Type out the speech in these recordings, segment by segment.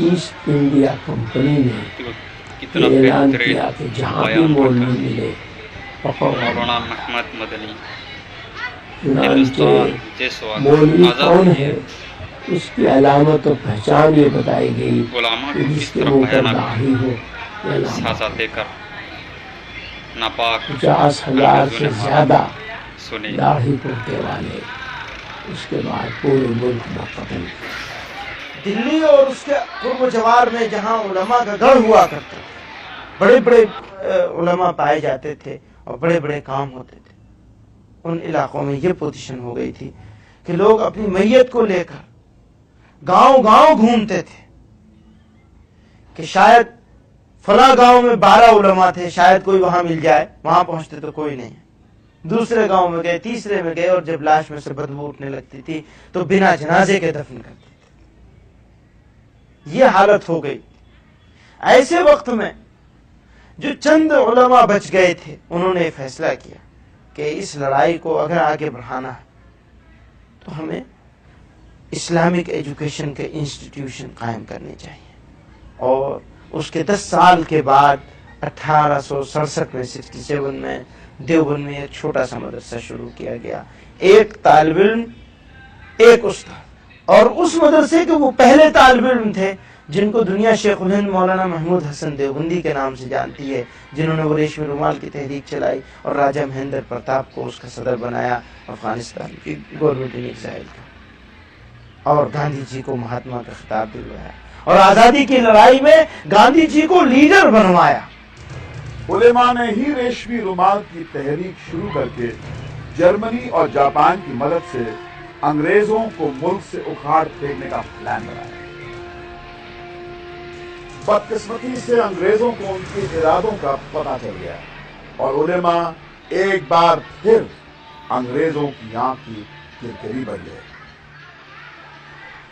East India company ने اعلان किया कि जहाँ भी मौलवी मिले पकड़ो। मौलाना महमद मदनी चुनांचे मौलवी कौन है उसकी अलामत और पहचान ये बताई गई कि जिसके मुंह पर दाढ़ी हो साजा देकर नापाक 50,000 से ज्यादा दाढ़ी पोते वाले, उसके बाद पूरे मुल्क में कत्ल। दिल्ली और उसके पूर्व जवार में जहाँ उलमा का गढ़ हुआ करता था, बड़े बड़े उलमा पाए जाते थे और बड़े बड़े काम होते थे, उन इलाकों में ये पोजीशन हो गई थी कि लोग अपनी मैयत को लेकर गांव गांव घूमते थे कि शायद फला गांव में 12 उलमा थे, शायद कोई वहां मिल जाए। वहां पहुंचते तो कोई नहीं, दूसरे गांव में गए, तीसरे में गए, और जब लाश में से बदबू उठने लगती थी तो बिना जनाजे के दफन करते थे। ये हालत हो गई। ऐसे वक्त में जो चंद उलमा बच गए थे, उन्होंने फैसला किया कि इस लड़ाई को अगर आगे बढ़ाना है तो हमें इस्लामिक एजुकेशन के इंस्टीट्यूशन कायम करने चाहिए। और उसके 10 साल के बाद 1867 में 67 में देवबंद में एक छोटा सा मदरसा शुरू किया गया, एक तालिब इल्म, एक उस्ताद। और उस मदरसे के वो पहले तालिब इल्म थे जिनको दुनिया शेखुल हिंद मौलाना महमूद हसन देवबंदी के नाम से जानती है, जिन्होंने वो रेशमी रुमाल की तहरीक चलाई और राजा महेंद्र प्रताप को उसका सदर बनाया, अफगानिस्तान की गवर्नमेंट इन एग्जाइल का, और गांधी जी को महात्मा का खिताब दिलवाया और आजादी की लड़ाई में गांधी जी को लीडर बनवाया। उलेमा ने ही रेशमी रुमाल की तहरीक शुरू करके जर्मनी और जापान की मदद से अंग्रेजों को मुल्क से उखाड़ फेंकने का प्लान बनाया। बदकिस्मती से अंग्रेजों को उनके इरादों का पता चल गया और उलेमा एक बार फिर अंग्रेजों की आंख की किरकिरी बन गए।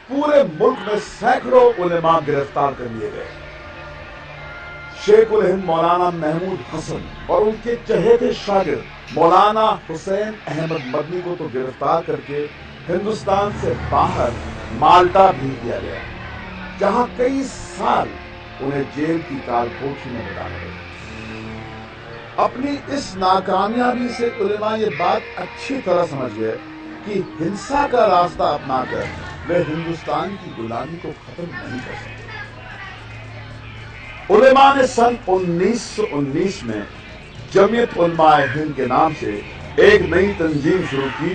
पूरे मुल्क में सैकड़ों उलेमा गिरफ्तार कर लिए गए। शेखुल हिंद मौलाना महमूद हसन और उनके चहेते शागिर्द मौलाना हुसैन अहमद मदनी को तो गिरफ्तार करके हिंदुस्तान से बाहर माल्टा भेज दिया गया, जहां कई साल उन्हें जेल की कालकोठरी में बिताना पड़ा। अपनी इस नाकामयाबी से उलेमा ये बात अच्छी तरह समझ गए कि हिंसा का रास्ता अपनाकर वे हिंदुस्तान की गुलामी को खत्म नहीं कर सकते। उलेमा ने सन 1919 में जमीयत उलमाए हिंद के नाम से एक नई तंजीम शुरू की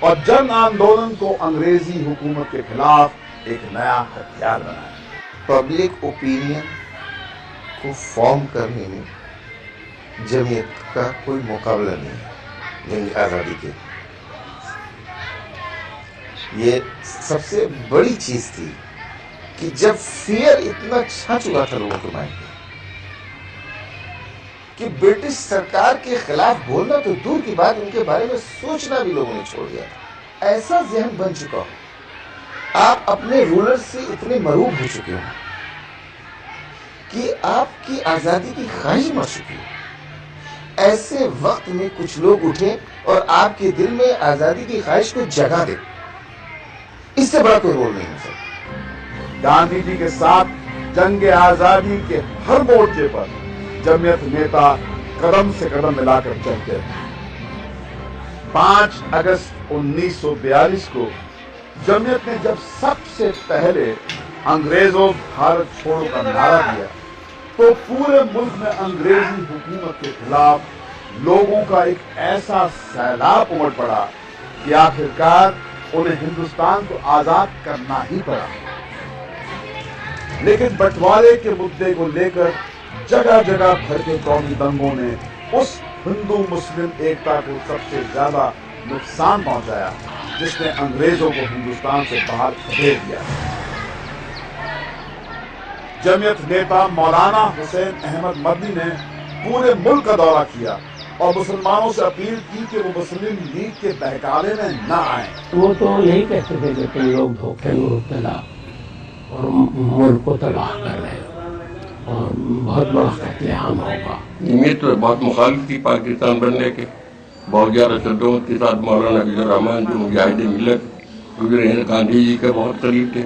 और जन आंदोलन को अंग्रेजी हुकूमत के खिलाफ एक नया हथियार बनाया। पब्लिक ओपिनियन को फॉर्म करने में जमीयत का कोई मुकाबला नहीं जंग आज़ादी के। ये सबसे बड़ी चीज थी कि जब फियर इतना छा चुका था लोगों के माइंड में कि ब्रिटिश सरकार के खिलाफ बोलना तो दूर की बात, उनके बारे में सोचना भी लोगों ने छोड़ दिया था। ऐसा जहन बन चुका हो, आप अपने रूलर से इतने मरूब हो चुके हो कि आपकी आजादी की ख्वाहिश मर चुकी है। ऐसे वक्त में कुछ लोग उठे और आपके दिल में आजादी की ख्वाहिश को जगा दे, इससे बड़ा कोई रोल नहीं हो सकता। गांधी जी के साथ जंग आजादी के हर मोर्चे पर जमीयत नेता कदम से कदम मिलाकर चलते थे। 5 अगस्त 1942 को जमीयत ने जब सबसे पहले अंग्रेजों भारत छोड़ो का नारा दिया तो पूरे मुल्क में अंग्रेजी हुकूमत के खिलाफ लोगों का एक ऐसा सैलाब उमड़ पड़ा कि आखिरकार उन्हें हिंदुस्तान को आजाद करना ही पड़ा। लेकिन बंटवारे के मुद्दे को लेकर जगह जगह भड़के कौमी दंगों ने उस हिंदू मुस्लिम एकता को सबसे ज्यादा नुकसान पहुंचाया जिसने अंग्रेजों को हिंदुस्तान से बाहर भेज दिया। जमीयत नेता मौलाना हुसैन अहमद मदनी ने पूरे मुल्क का दौरा किया और मुसलमानों से अपील की कि वो मुस्लिम लीग के बहकावे में न आए। वो तो यही कहते थे कि तुम लोग धोखे में मुब्तला और मुल्क को तबाह कर रहे हो और बहुत बड़ा कत्लेआम होगा। ये तो बहुत मुखालिफ थी पाकिस्तान बनने के। बहुत ज़्यादा सदों के साथ मौलाना अब्दुल रहमान जो मुजाहिद मिलत गुजरे हैं, गांधी जी के बहुत करीब थे।